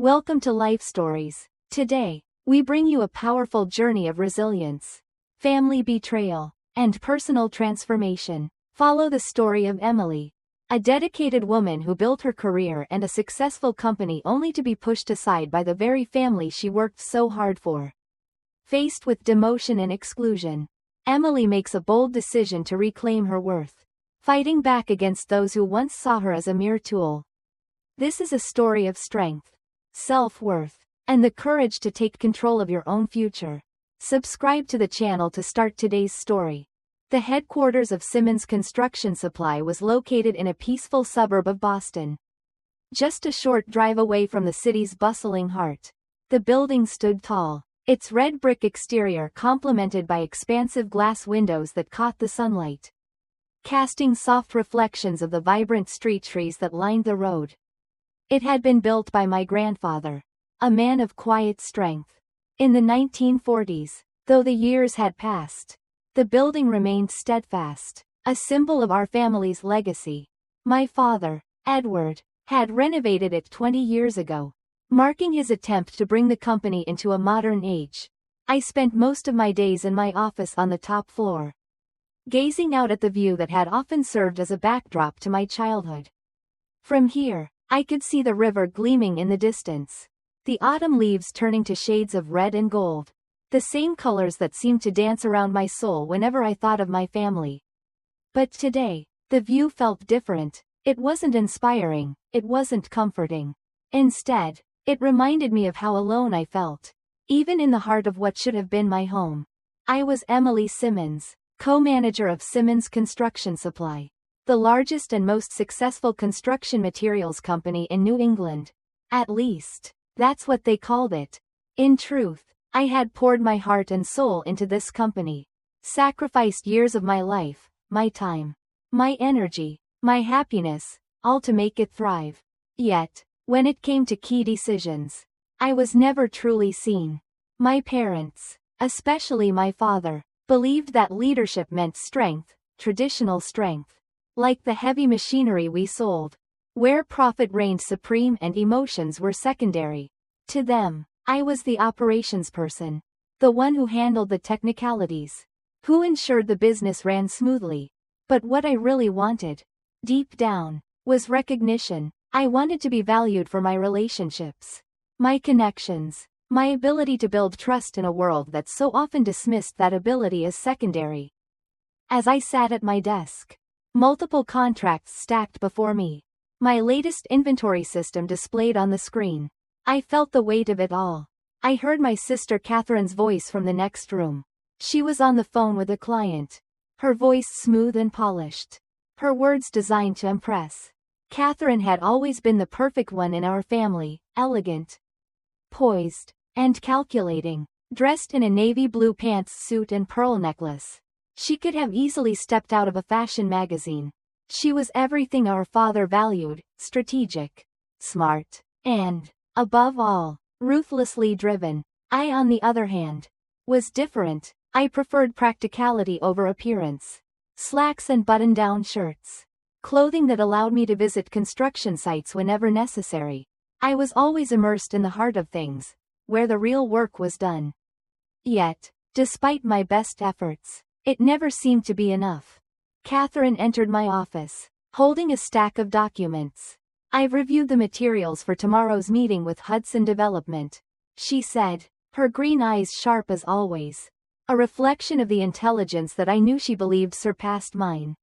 Welcome to Life Stories. Today, we bring you a powerful journey of resilience, family betrayal, and personal transformation. Follow the story of Emily, a dedicated woman who built her career and a successful company only to be pushed aside by the very family she worked so hard for. Faced with demotion and exclusion, Emily makes a bold decision to reclaim her worth, fighting back against those who once saw her as a mere tool. This is a story of strength, self-worth, and the courage to take control of your own future. Subscribe to the channel to start today's story. The headquarters of Simmons Construction Supply was located in a peaceful suburb of Boston, just a short drive away from the city's bustling heart. The building stood tall, its red brick exterior complemented by expansive glass windows that caught the sunlight, casting soft reflections of the vibrant street trees that lined the road. It had been built by my grandfather, a man of quiet strength. In the 1940s, though the years had passed, the building remained steadfast, a symbol of our family's legacy. My father, Edward, had renovated it 20 years ago, marking his attempt to bring the company into a modern age. I spent most of my days in my office on the top floor, gazing out at the view that had often served as a backdrop to my childhood. From here, I could see the river gleaming in the distance, the autumn leaves turning to shades of red and gold, the same colors that seemed to dance around my soul whenever I thought of my family. But today, the view felt different. It wasn't inspiring, it wasn't comforting. Instead, it reminded me of how alone I felt, even in the heart of what should have been my home. I was Emily Simmons, co-manager of Simmons Construction Supply, the largest and most successful construction materials company in New England. At least, that's what they called it. In truth, I had poured my heart and soul into this company, sacrificed years of my life, my time, my energy, my happiness, all to make it thrive. Yet, when it came to key decisions, I was never truly seen. My parents, especially my father, believed that leadership meant strength, traditional strength, like the heavy machinery we sold, where profit reigned supreme and emotions were secondary. To them, I was the operations person, the one who handled the technicalities, who ensured the business ran smoothly. But what I really wanted, deep down, was recognition. I wanted to be valued for my relationships, my connections, my ability to build trust in a world that so often dismissed that ability as secondary. As I sat at my desk, multiple contracts stacked before me, my latest inventory system displayed on the screen, I felt the weight of it all. I heard my sister Catherine's voice from the next room. She was on the phone with a client, her voice smooth and polished, her words designed to impress. Catherine had always been the perfect one in our family, elegant, poised, and calculating, dressed in a navy blue pants suit and pearl necklace. She could have easily stepped out of a fashion magazine. She was everything our father valued: strategic, smart, and, above all, ruthlessly driven. I, on the other hand, was different. I preferred practicality over appearance. Slacks and button-down shirts. Clothing that allowed me to visit construction sites whenever necessary. I was always immersed in the heart of things, where the real work was done. Yet, despite my best efforts, it never seemed to be enough. Catherine entered my office, holding a stack of documents. "I've reviewed the materials for tomorrow's meeting with Hudson Development," she said, her green eyes sharp as always, a reflection of the intelligence that I knew she believed surpassed mine.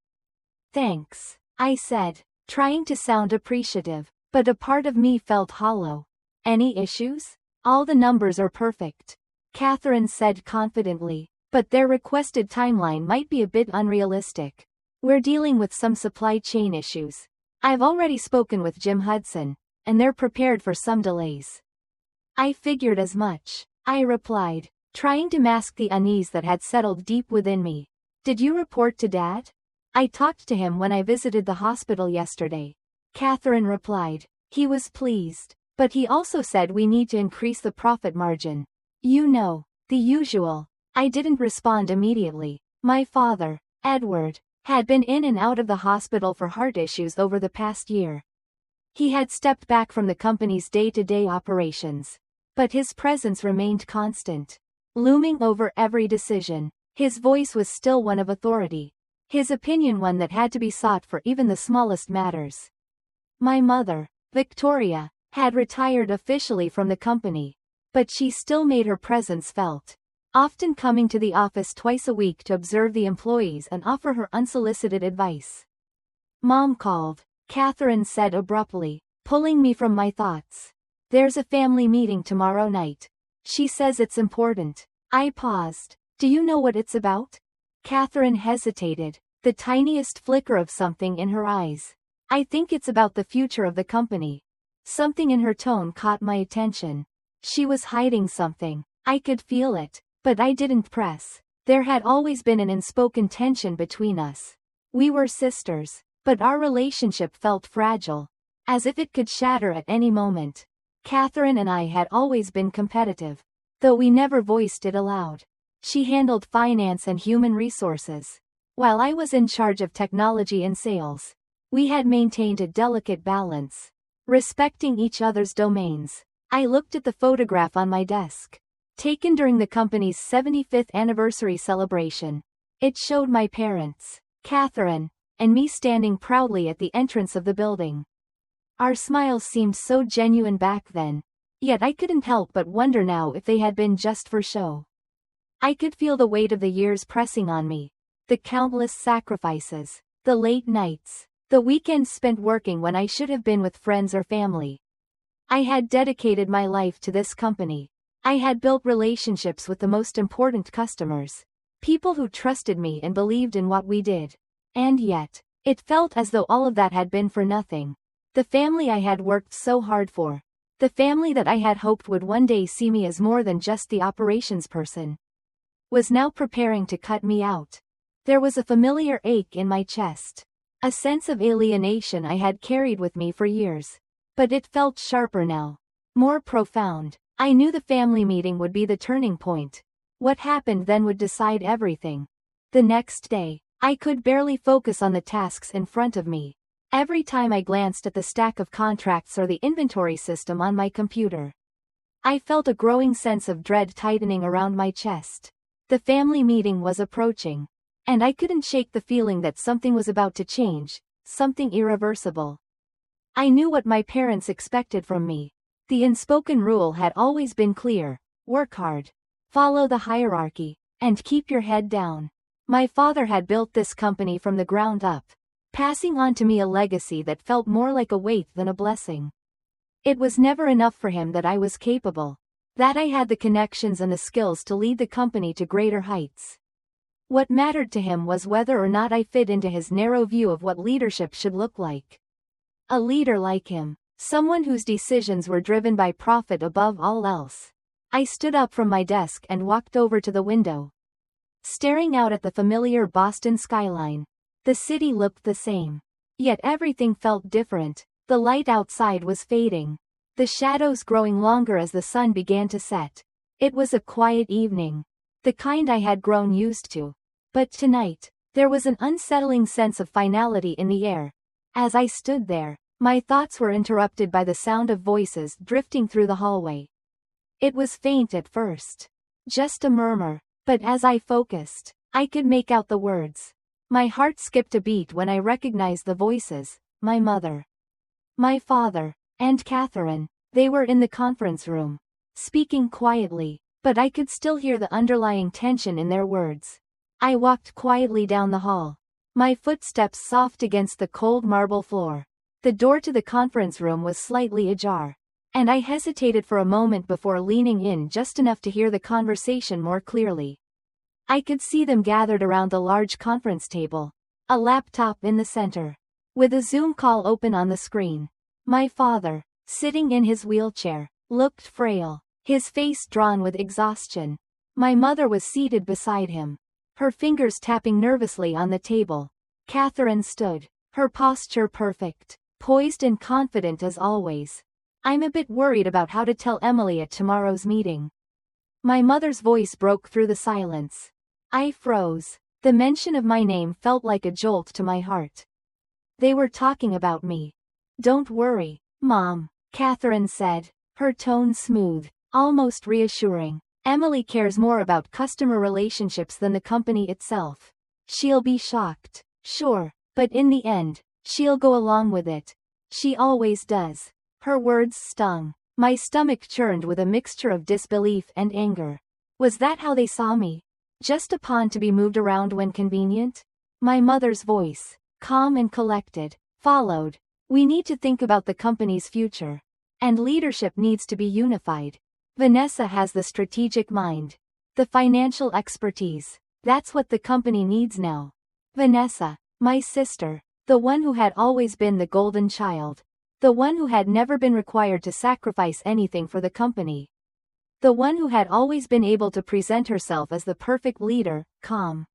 "Thanks," I said, trying to sound appreciative, but a part of me felt hollow. "Any issues?" "All the numbers are perfect," Catherine said confidently, "but their requested timeline might be a bit unrealistic. We're dealing with some supply chain issues. I've already spoken with Jim Hudson, and they're prepared for some delays." "I figured as much," I replied, trying to mask the unease that had settled deep within me. "Did you report to Dad?" "I talked to him when I visited the hospital yesterday," Catherine replied. "He was pleased, but he also said we need to increase the profit margin. You know, the usual." I didn't respond immediately. My father, Edward, had been in and out of the hospital for heart issues over the past year. He had stepped back from the company's day-to-day operations. But his presence remained constant. Looming over every decision, his voice was still one of authority. His opinion one that had to be sought for even the smallest matters. My mother, Victoria, had retired officially from the company. But she still made her presence felt. Often coming to the office twice a week to observe the employees and offer her unsolicited advice. Mom called, Catherine said abruptly, pulling me from my thoughts. There's a family meeting tomorrow night. She says it's important. I paused. Do you know what it's about? Catherine hesitated, the tiniest flicker of something in her eyes. I think it's about the future of the company. Something in her tone caught my attention. She was hiding something. I could feel it, but I didn't press. There had always been an unspoken tension between us. We were sisters, but our relationship felt fragile, as if it could shatter at any moment. Catherine and I had always been competitive, though we never voiced it aloud. She handled finance and human resources, while I was in charge of technology and sales. We had maintained a delicate balance, respecting each other's domains. I looked at the photograph on my desk, taken during the company's 75th anniversary celebration. It showed my parents, Catherine, and me standing proudly at the entrance of the building. Our smiles seemed so genuine back then, yet I couldn't help but wonder now if they had been just for show. I could feel the weight of the years pressing on me, the countless sacrifices, the late nights, the weekends spent working when I should have been with friends or family. I had dedicated my life to this company. I had built relationships with the most important customers, people who trusted me and believed in what we did. And yet, it felt as though all of that had been for nothing. The family I had worked so hard for, the family that I had hoped would one day see me as more than just the operations person, was now preparing to cut me out. There was a familiar ache in my chest, a sense of alienation I had carried with me for years. But it felt sharper now, more profound. I knew the family meeting would be the turning point. What happened then would decide everything. The next day, I could barely focus on the tasks in front of me. Every time I glanced at the stack of contracts or the inventory system on my computer, I felt a growing sense of dread tightening around my chest. The family meeting was approaching, and I couldn't shake the feeling that something was about to change, something irreversible. I knew what my parents expected from me. The unspoken rule had always been clear: work hard, follow the hierarchy, and keep your head down. My father had built this company from the ground up, passing on to me a legacy that felt more like a weight than a blessing. It was never enough for him that I was capable, that I had the connections and the skills to lead the company to greater heights. What mattered to him was whether or not I fit into his narrow view of what leadership should look like. A leader like him, someone whose decisions were driven by profit above all else. I stood up from my desk and walked over to the window, staring out at the familiar Boston skyline. The city looked the same, yet everything felt different. The light outside was fading, the shadows growing longer as the sun began to set. It was a quiet evening, the kind I had grown used to. But tonight, there was an unsettling sense of finality in the air. As I stood there, my thoughts were interrupted by the sound of voices drifting through the hallway. It was faint at first, just a murmur, but as I focused, I could make out the words. My heart skipped a beat when I recognized the voices: my mother, my father, and Catherine. They were in the conference room, speaking quietly, but I could still hear the underlying tension in their words. I walked quietly down the hall, my footsteps soft against the cold marble floor. The door to the conference room was slightly ajar, and I hesitated for a moment before leaning in just enough to hear the conversation more clearly. I could see them gathered around the large conference table, a laptop in the center, with a Zoom call open on the screen. My father, sitting in his wheelchair, looked frail, his face drawn with exhaustion. My mother was seated beside him, her fingers tapping nervously on the table. Catherine stood, her posture perfect, poised and confident as always. I'm a bit worried about how to tell Emily at tomorrow's meeting. My mother's voice broke through the silence. I froze. The mention of my name felt like a jolt to my heart. They were talking about me. Don't worry, Mom, Catherine said, her tone smooth, almost reassuring. Emily cares more about customer relationships than the company itself. She'll be shocked, sure, but in the end, she'll go along with it. She always does. Her words stung. My stomach churned with a mixture of disbelief and anger. Was that how they saw me? Just a pawn to be moved around when convenient? My mother's voice, calm and collected, followed. We need to think about the company's future. And leadership needs to be unified. Vanessa has the strategic mind. The financial expertise. That's what the company needs now. Vanessa, my sister, the one who had always been the golden child. The one who had never been required to sacrifice anything for the company. The one who had always been able to present herself as the perfect leader, calm,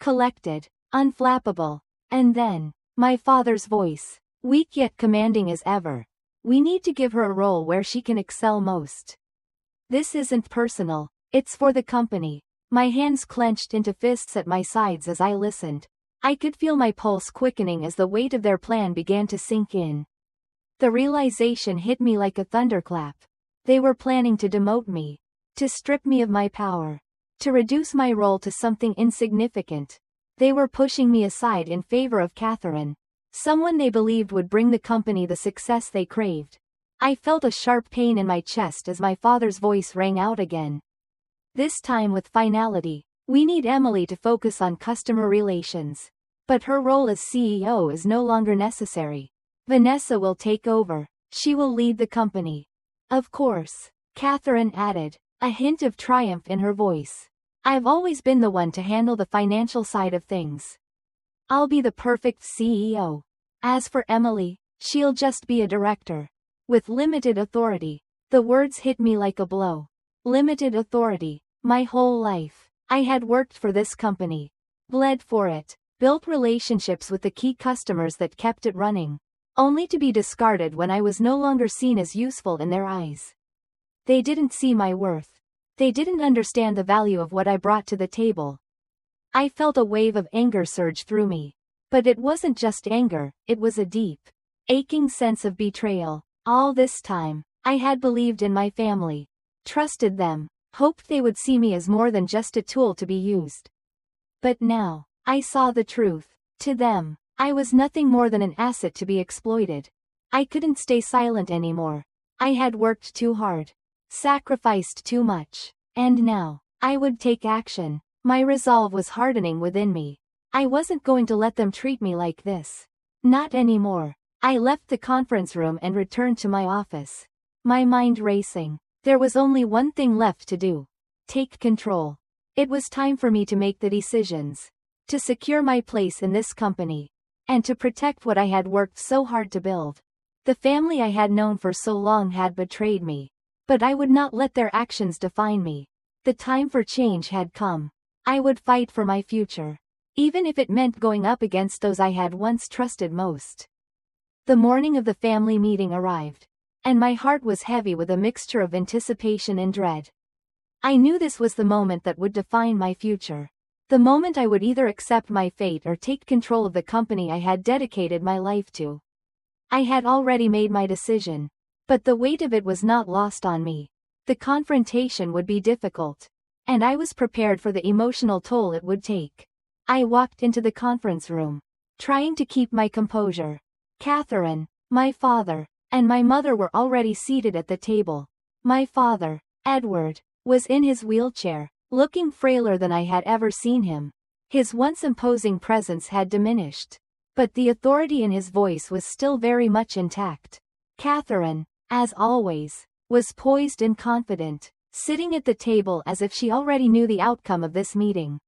collected, unflappable. And then, my father's voice, weak yet commanding as ever. We need to give her a role where she can excel most. This isn't personal, it's for the company. My hands clenched into fists at my sides as I listened. I could feel my pulse quickening as the weight of their plan began to sink in. The realization hit me like a thunderclap. They were planning to demote me, to strip me of my power, to reduce my role to something insignificant. They were pushing me aside in favor of Catherine, someone they believed would bring the company the success they craved. I felt a sharp pain in my chest as my father's voice rang out again. This time with finality. We need Emily to focus on customer relations. But her role as CEO is no longer necessary. Vanessa will take over. She will lead the company. Of course, Catherine added, a hint of triumph in her voice. I've always been the one to handle the financial side of things. I'll be the perfect CEO. As for Emily, she'll just be a director. With limited authority. The words hit me like a blow. Limited authority. My whole life, I had worked for this company. Bled for it. Built relationships with the key customers that kept it running. Only to be discarded when I was no longer seen as useful in their eyes. They didn't see my worth. They didn't understand the value of what I brought to the table. I felt a wave of anger surge through me. But it wasn't just anger, it was a deep, aching sense of betrayal. All this time, I had believed in my family. Trusted them. Hoped they would see me as more than just a tool to be used. But now, I saw the truth. To them, I was nothing more than an asset to be exploited. I couldn't stay silent anymore. I had worked too hard. Sacrificed too much. And now, I would take action. My resolve was hardening within me. I wasn't going to let them treat me like this. Not anymore. I left the conference room and returned to my office. My mind racing. There was only one thing left to do. Take control. It was time for me to make the decisions. To secure my place in this company. And to protect what I had worked so hard to build. The family I had known for so long had betrayed me. But I would not let their actions define me. The time for change had come. I would fight for my future. Even if it meant going up against those I had once trusted most. The morning of the family meeting arrived. And my heart was heavy with a mixture of anticipation and dread. I knew this was the moment that would define my future. The moment I would either accept my fate or take control of the company I had dedicated my life to. I had already made my decision. But the weight of it was not lost on me. The confrontation would be difficult. And I was prepared for the emotional toll it would take. I walked into the conference room, trying to keep my composure. Catherine, my father, and my mother were already seated at the table. My father, Edward, was in his wheelchair, looking frailer than I had ever seen him. His once imposing presence had diminished. But the authority in his voice was still very much intact. Catherine, as always, was poised and confident, sitting at the table as if she already knew the outcome of this meeting.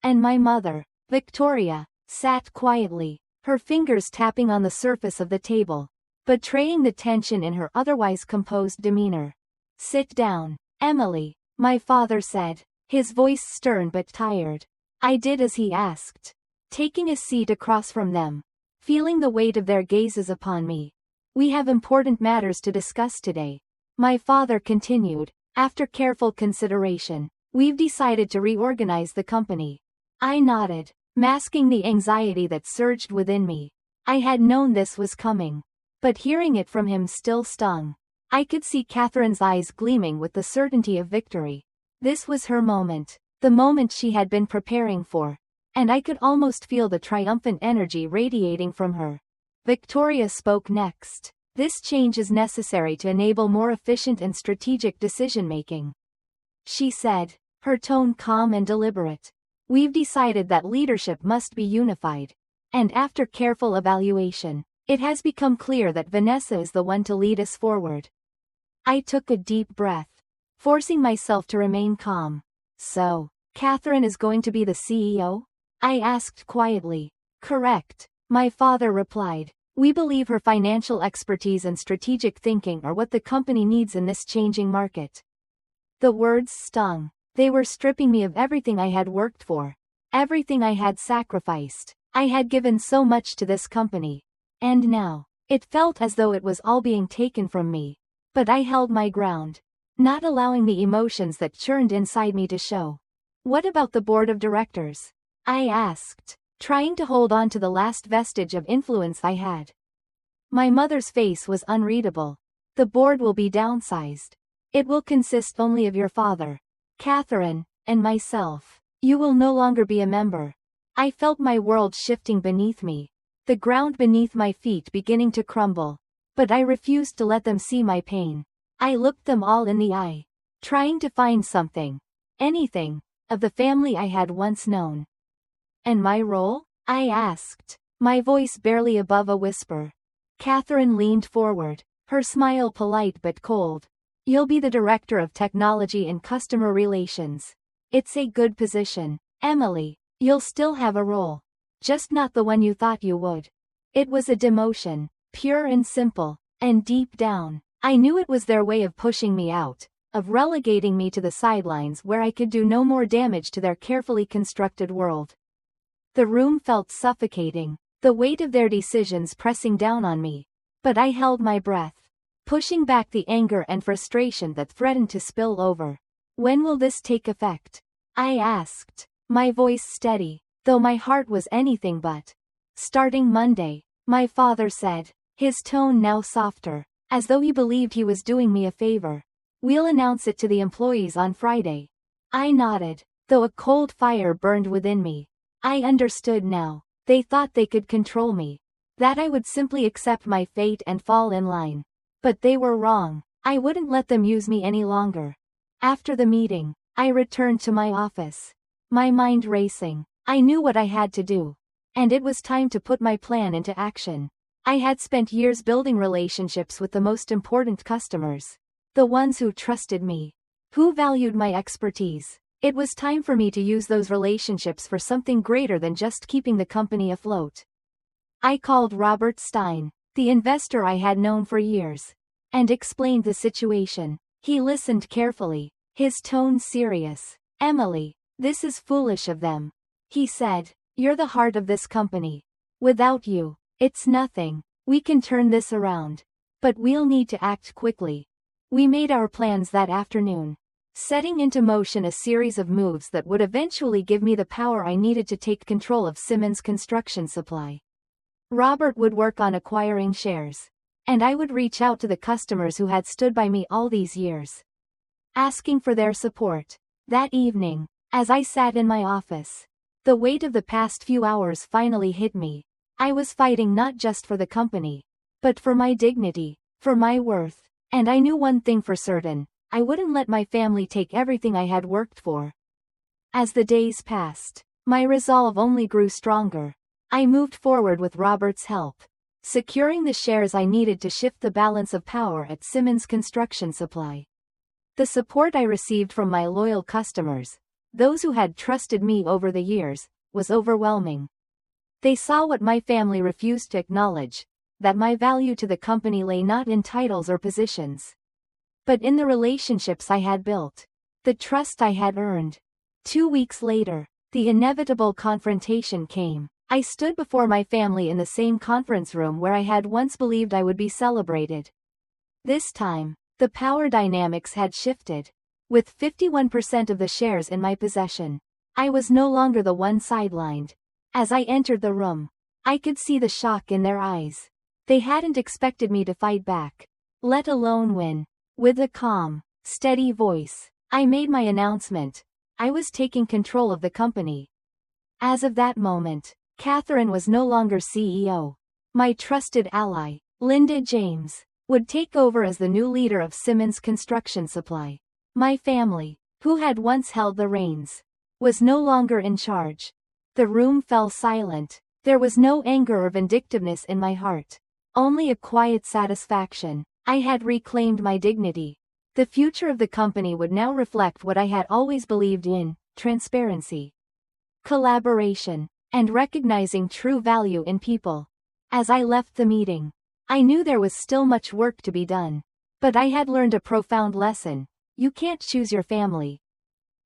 And my mother, Victoria, sat quietly, her fingers tapping on the surface of the table, betraying the tension in her otherwise composed demeanor. Sit down, Emily, my father said, his voice stern but tired. I did as he asked, taking a seat across from them, feeling the weight of their gazes upon me. We have important matters to discuss today. My father continued, after careful consideration. We've decided to reorganize the company. I nodded, masking the anxiety that surged within me. I had known this was coming. But hearing it from him still stung. I could see Catherine's eyes gleaming with the certainty of victory. This was her moment, the moment she had been preparing for. And I could almost feel the triumphant energy radiating from her. Victoria spoke next. This change is necessary to enable more efficient and strategic decision-making, she said, her tone calm and deliberate. We've decided that leadership must be unified. And after careful evaluation, it has become clear that Vanessa is the one to lead us forward. I took a deep breath, forcing myself to remain calm. So, Catherine is going to be the CEO? I asked quietly. Correct, my father replied. We believe her financial expertise and strategic thinking are what the company needs in this changing market. The words stung. They were stripping me of everything I had worked for, everything I had sacrificed. I had given so much to this company. And now, it felt as though it was all being taken from me. But I held my ground, not allowing the emotions that churned inside me to show. What about the board of directors? I asked, trying to hold on to the last vestige of influence I had. My mother's face was unreadable. The board will be downsized. It will consist only of your father, Catherine, and myself. You will no longer be a member. I felt my world shifting beneath me, the ground beneath my feet beginning to crumble. But I refused to let them see my pain. I looked them all in the eye, trying to find something, anything, of the family I had once known. And my role? I asked, my voice barely above a whisper. Catherine leaned forward, her smile polite but cold. You'll be the director of technology and customer relations. It's a good position, Emily. You'll still have a role. Just not the one you thought you would. It was a demotion, pure and simple, and deep down, I knew it was their way of pushing me out, of relegating me to the sidelines where I could do no more damage to their carefully constructed world. The room felt suffocating, the weight of their decisions pressing down on me. But I held my breath, pushing back the anger and frustration that threatened to spill over. When will this take effect? I asked, my voice steady, though my heart was anything but. Starting Monday, my father said, his tone now softer, as though he believed he was doing me a favor. We'll announce it to the employees on Friday. I nodded, though a cold fire burned within me. I understood now. They thought they could control me, that I would simply accept my fate and fall in line. But they were wrong. I wouldn't let them use me any longer. After the meeting, I returned to my office, my mind racing. I knew what I had to do. And it was time to put my plan into action. I had spent years building relationships with the most important customers, the ones who trusted me, who valued my expertise. It was time for me to use those relationships for something greater than just keeping the company afloat. I called Robert Stein, the investor I had known for years, and explained the situation. He listened carefully, his tone serious. Emily, this is foolish of them, he said. You're the heart of this company. Without you, it's nothing. We can turn this around. But we'll need to act quickly. We made our plans that afternoon, setting into motion a series of moves that would eventually give me the power I needed to take control of Simmons Construction Supply. Robert would work on acquiring shares, and I would reach out to the customers who had stood by me all these years, asking for their support. That evening, as I sat in my office, the weight of the past few hours finally hit me. I was fighting not just for the company, but for my dignity, for my worth, and I knew one thing for certain. I wouldn't let my family take everything I had worked for. As the days passed, my resolve only grew stronger. I moved forward with Robert's help, securing the shares I needed to shift the balance of power at Simmons Construction Supply. The support I received from my loyal customers, those who had trusted me over the years, was overwhelming. They saw what my family refused to acknowledge, that my value to the company lay not in titles or positions, but in the relationships I had built, the trust I had earned. 2 weeks later, the inevitable confrontation came. I stood before my family in the same conference room where I had once believed I would be celebrated. This time, the power dynamics had shifted. With 51% of the shares in my possession, I was no longer the one sidelined. As I entered the room, I could see the shock in their eyes. They hadn't expected me to fight back, let alone win. With a calm, steady voice, I made my announcement. I was taking control of the company. As of that moment, Catherine was no longer CEO. My trusted ally, Linda James, would take over as the new leader of Simmons Construction Supply. My family, who had once held the reins, was no longer in charge. The room fell silent. There was no anger or vindictiveness in my heart. Only a quiet satisfaction. I had reclaimed my dignity. The future of the company would now reflect what I had always believed in: transparency, collaboration, and recognizing true value in people. As I left the meeting, I knew there was still much work to be done. But I had learned a profound lesson. You can't choose your family,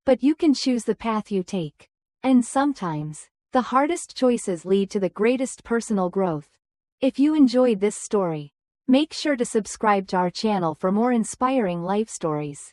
but you can choose the path you take. And sometimes, the hardest choices lead to the greatest personal growth. If you enjoyed this story, make sure to subscribe to our channel for more inspiring life stories.